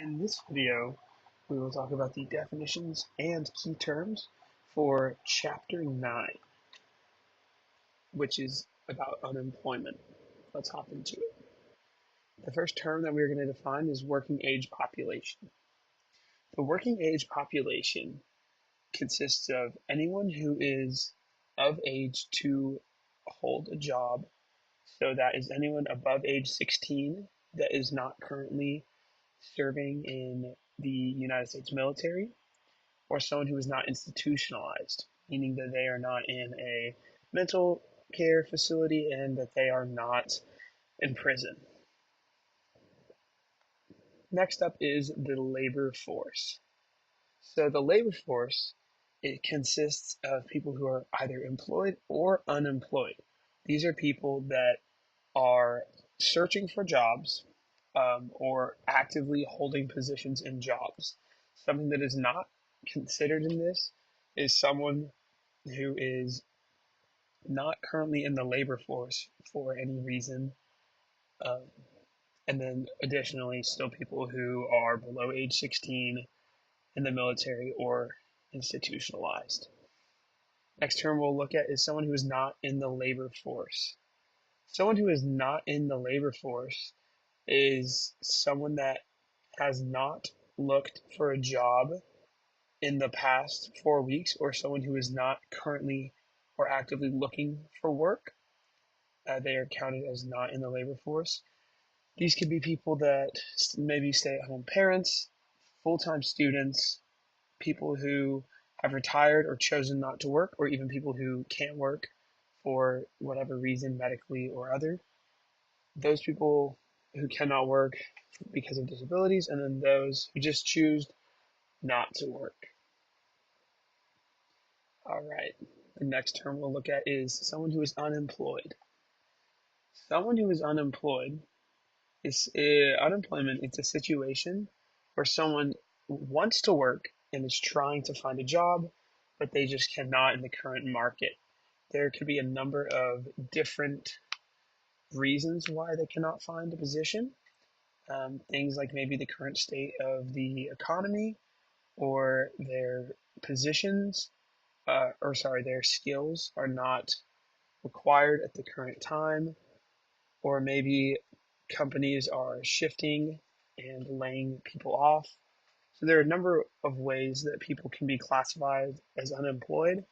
In this video, we will talk about the definitions and key terms for Chapter 9, which is about unemployment. Let's hop into it. The first term that we're going to define is working age population. The working age population consists of anyone who is of age to hold a job. So that is anyone above age 16 that is not currently serving in the United States military, or someone who is not institutionalized, meaning that they are not in a mental care facility and that they are not in prison. Next up is the labor force. So the labor force, it consists of people who are either employed or unemployed. These are people that are searching for jobs or actively holding positions in jobs. Something that is not considered in this is someone who is not currently in the labor force for any reason. And then additionally, still people who are below age 16 in the military or institutionalized. Next term we'll look at is someone who is not in the labor force. Someone who is not in the labor force is someone that has not looked for a job in the past 4 weeks, or someone who is not currently or actively looking for work. They are counted as not in the labor force. These could be people that maybe stay-at-home parents, full-time students, people who have retired or chosen not to work, or even people who can't work for whatever reason, medically or other. Those people who cannot work because of disabilities, and then those who just choose not to work. All right, the next term we'll look at is someone who is unemployed. Someone who is unemployed is unemployment. It's a situation where someone wants to work and is trying to find a job, but they just cannot in the current market. There could be a number of different reasons why they cannot find a position. Things like maybe the current state of the economy, or their positions, their skills are not required at the current time, or maybe companies are shifting and laying people off. So there are a number of ways that people can be classified as unemployed,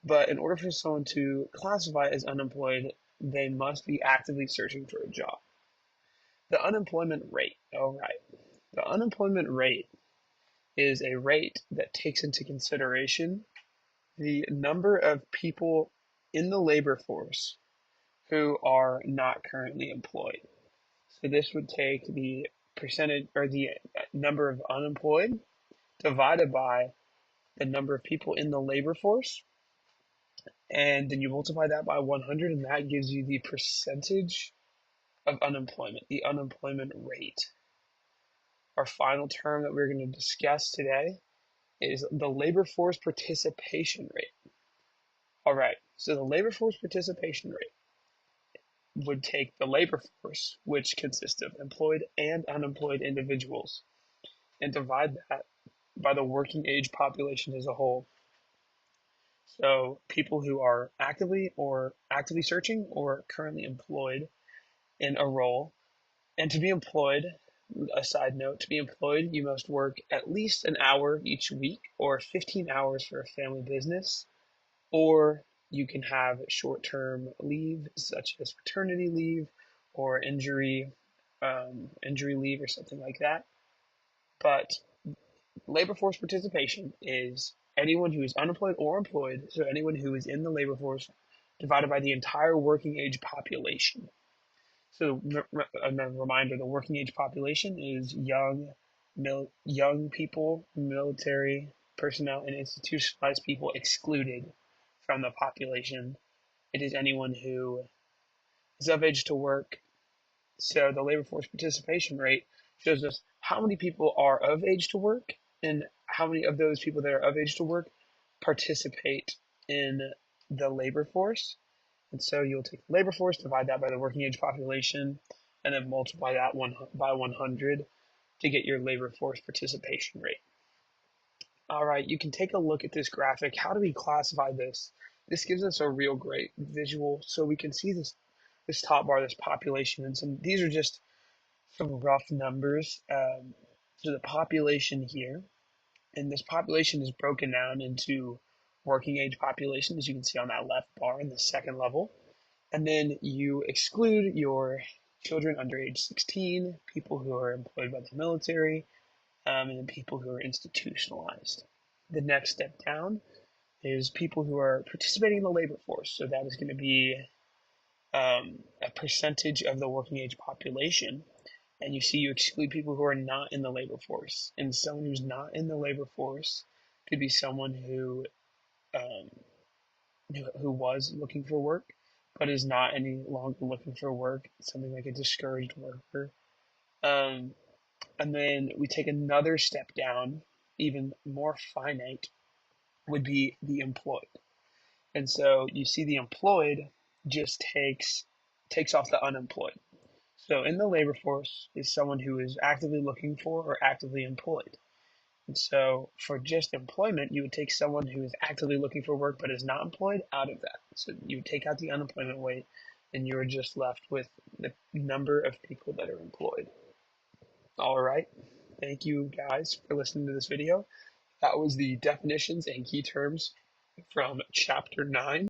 but in order for someone to classify as unemployed, they must be actively searching for a job. The unemployment rate. All right. The unemployment rate is a rate that takes into consideration the number of people in the labor force who are not currently employed. So this would take the percentage or the number of unemployed divided by the number of people in the labor force, and then you multiply that by 100, and that gives you the percentage of unemployment, the unemployment rate. Our final term that we're going to discuss today is the labor force participation rate. All right, so the labor force participation rate would take the labor force, which consists of employed and unemployed individuals, and divide that by the working age population as a whole. So people who are actively searching or currently employed in a role. And to be employed, a side note, to be employed, you must work at least an hour each week, or 15 hours for a family business, or you can have short-term leave such as paternity leave or injury leave or something like that. But labor force participation is anyone who is unemployed or employed, so anyone who is in the labor force divided by the entire working age population. So a reminder, the working age population is young people, military personnel, and institutionalized people excluded from the population. It is anyone who is of age to work. So the labor force participation rate shows us how many people are of age to work and how many of those people that are of age to work participate in the labor force. And so you'll take the labor force, divide that by the working age population, and then multiply that by 100. to get your labor force participation rate. All right, you can take a look at this graphic. How do we classify this? This gives us a real great visual, so we can see this top bar, this population, and these are just some rough numbers. So the population here, and this population is broken down into working age population, as you can see on that left bar in the second level. And then you exclude your children under age 16, people who are employed by the military, and then people who are institutionalized. The next step down is people who are participating in the labor force. So that is going to be a percentage of the working age population. And you see, you exclude people who are not in the labor force. And someone who's not in the labor force could be someone um, who was looking for work, but is not any longer looking for work. Something like a discouraged worker. Um, and then we take another step down, even more finite, would be the employed. And so you see the employed just takes off the unemployed. So in the labor force is someone who is actively looking for or actively employed. And so for just employment, you would take someone who is actively looking for work but is not employed out of that. So you would take out the unemployment rate and you're just left with the number of people that are employed. All right. Thank you guys for listening to this video. That was the definitions and key terms from chapter 9.